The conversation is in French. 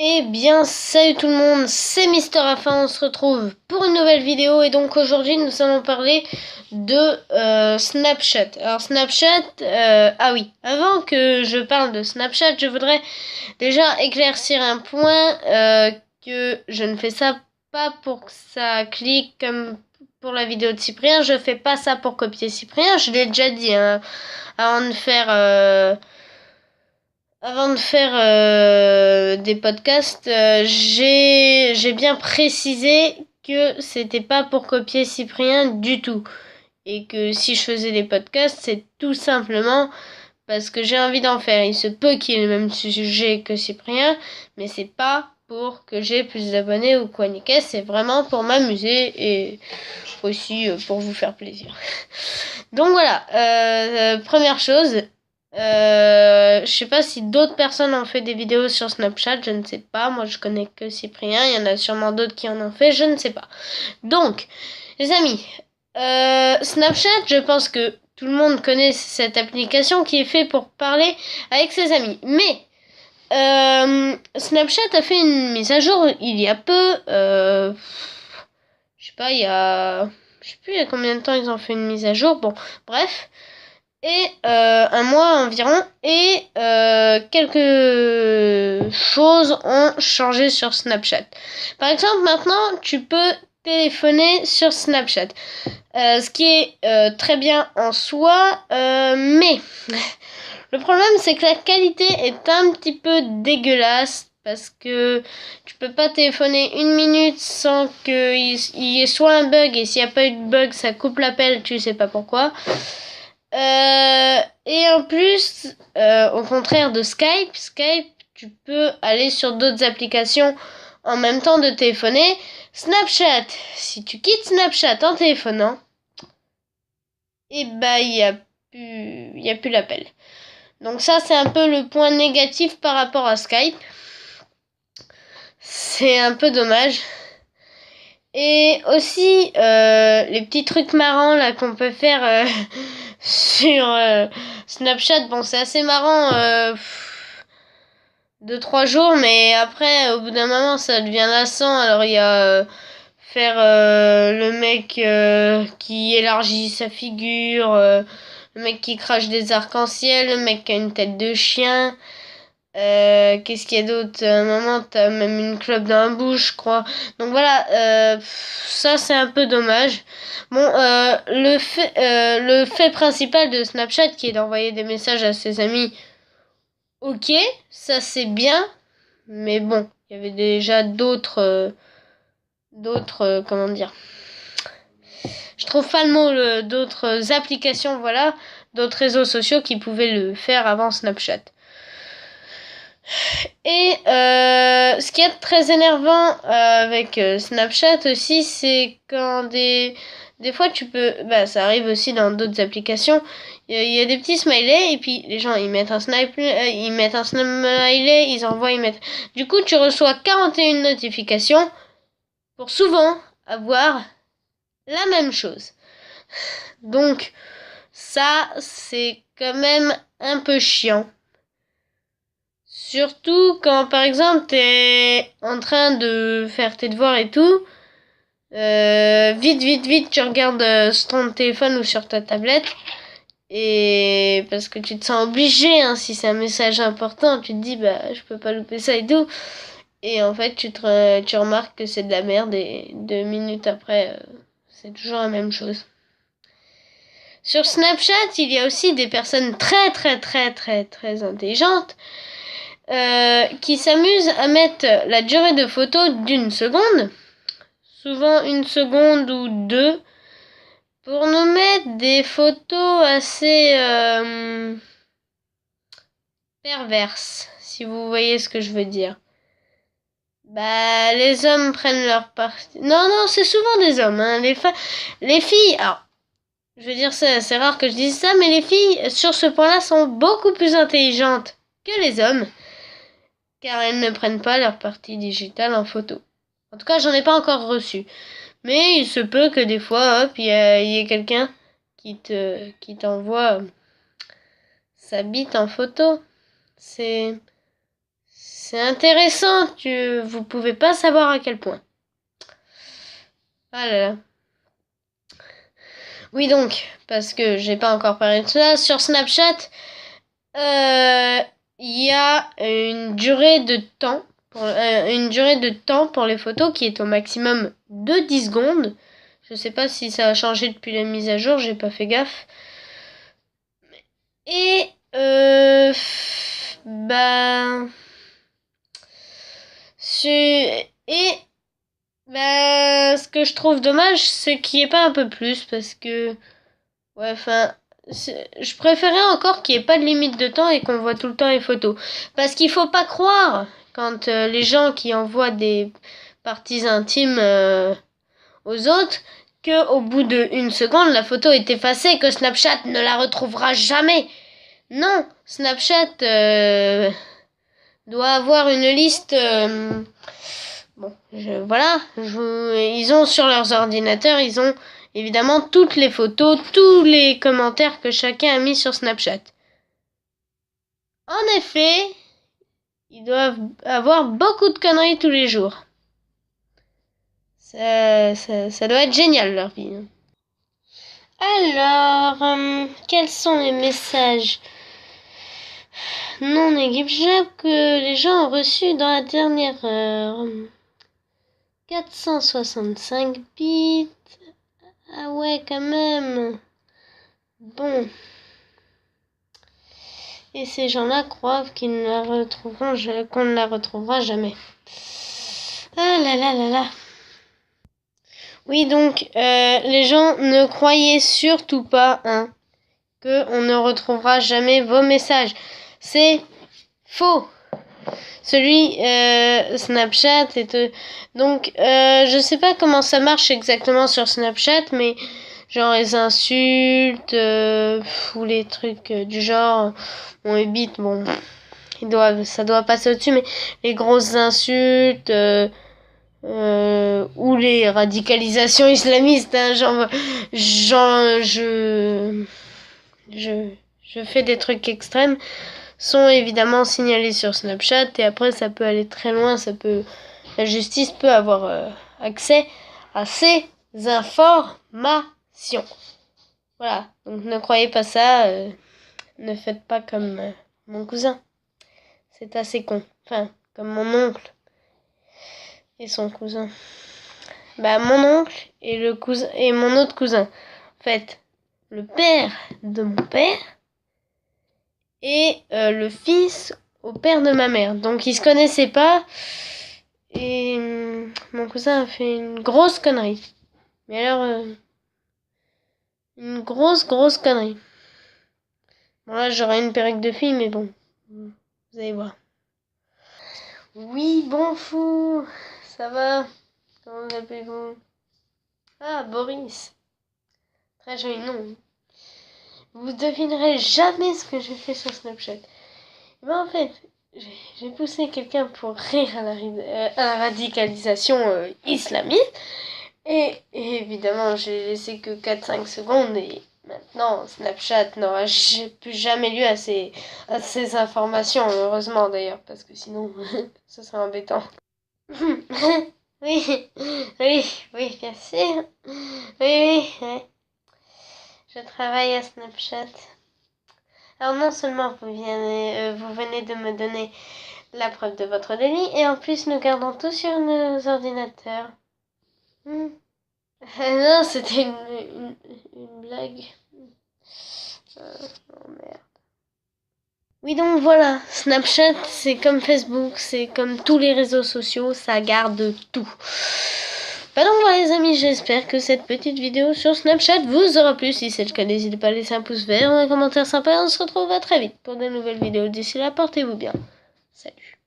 Eh bien, salut tout le monde, c'est Mister Afin, on se retrouve pour une nouvelle vidéo et donc aujourd'hui nous allons parler de Snapchat. Alors Snapchat, ah oui, avant que je parle de Snapchat, je voudrais déjà éclaircir un point, que je ne fais ça pas pour que ça clique comme pour la vidéo de Cyprien, je fais pas ça pour copier Cyprien, je l'ai déjà dit hein, avant de faire... des podcasts, j'ai bien précisé que c'était pas pour copier Cyprien du tout. Et que si je faisais des podcasts, c'est tout simplement parce que j'ai envie d'en faire. Il se peut qu'il y ait le même sujet que Cyprien, mais c'est pas pour que j'ai plus d'abonnés ou quoi nickel, c'est vraiment pour m'amuser et aussi pour vous faire plaisir. Donc voilà, première chose, je sais pas si d'autres personnes ont fait des vidéos sur Snapchat, je ne sais pas. Moi, je connais que Cyprien. Il y en a sûrement d'autres qui en ont fait, je ne sais pas. Donc, les amis, Snapchat, je pense que tout le monde connaît cette application qui est faite pour parler avec ses amis. Mais Snapchat a fait une mise à jour il y a peu. Je sais pas, je sais plus il y a combien de temps ils ont fait une mise à jour. Bon, bref. Et un mois environ, et quelques choses ont changé sur Snapchat. Par exemple, maintenant, tu peux téléphoner sur Snapchat, ce qui est très bien en soi, mais le problème, c'est que la qualité est un petit peu dégueulasse. Parce que tu peux pas téléphoner une minute sans qu'il y ait soit un bug, et s'il n'y a pas eu de bug, ça coupe l'appel, tu sais pas pourquoi. Et en plus, au contraire de Skype, tu peux aller sur d'autres applications en même temps de téléphoner. Snapchat, si tu quittes Snapchat en téléphonant, et bah il y a plus l'appel. Donc ça, c'est un peu le point négatif par rapport à Skype. C'est un peu dommage. Et aussi, les petits trucs marrants là qu'on peut faire sur Snapchat. Bon, c'est assez marrant 2-3 jours, mais après, au bout d'un moment, ça devient lassant. Alors, il y a faire le mec qui élargit sa figure, le mec qui crache des arcs-en-ciel, le mec qui a une tête de chien. Qu'est-ce qu'il y a d'autre? À un moment, t'as même une clope dans la bouche, je crois. Donc voilà, ça c'est un peu dommage. Bon, le fait principal de Snapchat, qui est d'envoyer des messages à ses amis, ok, ça c'est bien. Mais bon, il y avait déjà d'autres, comment dire? Je trouve pas le mot, d'autres applications, voilà, d'autres réseaux sociaux qui pouvaient le faire avant Snapchat. Et ce qui est très énervant avec Snapchat aussi, c'est quand des fois tu peux... Bah ça arrive aussi dans d'autres applications. Il y a des petits smileys et puis les gens ils mettent un smiley, ils envoient, ils mettent... Du coup tu reçois 41 notifications pour souvent avoir la même chose. Donc ça c'est quand même un peu chiant. Surtout quand, par exemple, t'es en train de faire tes devoirs et tout. Vite, tu regardes sur ton téléphone ou sur ta tablette. Et parce que tu te sens obligé, hein, si c'est un message important, tu te dis, bah, je peux pas louper ça et tout. Et en fait, tu remarques que c'est de la merde et 2 minutes après, c'est toujours la même chose. Sur Snapchat, il y a aussi des personnes très intelligentes qui s'amusent à mettre la durée de photo d'1 seconde, souvent 1 seconde ou 2, pour nous mettre des photos assez perverses, si vous voyez ce que je veux dire. Bah, les hommes prennent leur parti. Non, c'est souvent des hommes, hein. Les filles, alors, je veux dire, c'est rare que je dise ça, mais les filles, sur ce point-là, sont beaucoup plus intelligentes que les hommes, car elles ne prennent pas leur partie digitale en photo. En tout cas, j'en ai pas encore reçu. Mais il se peut que des fois, hop, il y ait quelqu'un qui t'envoie sa bite en photo. C'est c'est intéressant, vous pouvez pas savoir à quel point. Ah là là. Oui donc, parce que j'ai pas encore parlé de ça, sur Snapchat, il y a une durée de temps pour les photos qui est au maximum de 10 secondes. Je sais pas si ça a changé depuis la mise à jour, j'ai pas fait gaffe. Et ce que je trouve dommage, c'est qu'il n'y ait pas un peu plus, parce que ouais, enfin, je préférais encore qu'il n'y ait pas de limite de temps et qu'on voit tout le temps les photos. Parce qu'il faut pas croire, quand les gens qui envoient des parties intimes aux autres, qu'au bout d'1 seconde, la photo est effacée, que Snapchat ne la retrouvera jamais. Non, Snapchat doit avoir une liste... bon, ils ont sur leurs ordinateurs, ils ont évidemment toutes les photos, tous les commentaires que chacun a mis sur Snapchat. En effet, ils doivent avoir beaucoup de conneries tous les jours. Ça doit être génial leur vie. Alors, quels sont les messages non négligeables que les gens ont reçus dans la dernière heure? 465 bits. Ah ouais, quand même. Bon. Et ces gens-là croient qu'on ne la retrouvera jamais. Ah là là là là. Oui, donc, les gens ne croyaient surtout pas qu'on ne retrouvera jamais vos messages. C'est faux. Celui Snapchat donc je sais pas comment ça marche exactement sur Snapchat, mais genre les insultes ou les trucs du genre, on évite, bon, ça doit passer au-dessus, mais les grosses insultes ou les radicalisations islamistes, je fais des trucs extrêmes, sont évidemment signalés sur Snapchat, et après ça peut aller très loin, la justice peut avoir accès à ces informations. Voilà, donc ne croyez pas ça, ne faites pas comme mon cousin, c'est assez con, enfin comme mon oncle et son cousin. Mon oncle et mon autre cousin, en fait, le père de mon père et le fils au père de ma mère. Donc ils se connaissaient pas et mon cousin a fait une grosse connerie. Mais alors, une grosse connerie. Bon là j'aurais une perruque de fille, mais bon, vous allez voir. Oui, bon fou, ça va? Comment vous appelez-vous? Ah, Boris. Très joli nom. Vous devinerez jamais ce que j'ai fait sur Snapchat. En fait, j'ai poussé quelqu'un pour rire à la radicalisation islamiste. Et évidemment, j'ai laissé que 4-5 secondes. Et maintenant, Snapchat n'aura plus jamais lieu à ces informations. Heureusement d'ailleurs, parce que sinon, ce serait embêtant. Oui, bien sûr. Oui. Je travaille à Snapchat. Alors non seulement vous venez de me donner la preuve de votre délit, et en plus nous gardons tout sur nos ordinateurs. Non, c'était une blague. Oh merde. Oui, donc voilà, Snapchat, c'est comme Facebook, c'est comme tous les réseaux sociaux, ça garde tout. Donc voilà les amis, j'espère que cette petite vidéo sur Snapchat vous aura plu. Si c'est le cas, n'hésitez pas à laisser un pouce vert ou un commentaire sympa. On se retrouve très vite pour de nouvelles vidéos. D'ici là, portez-vous bien. Salut.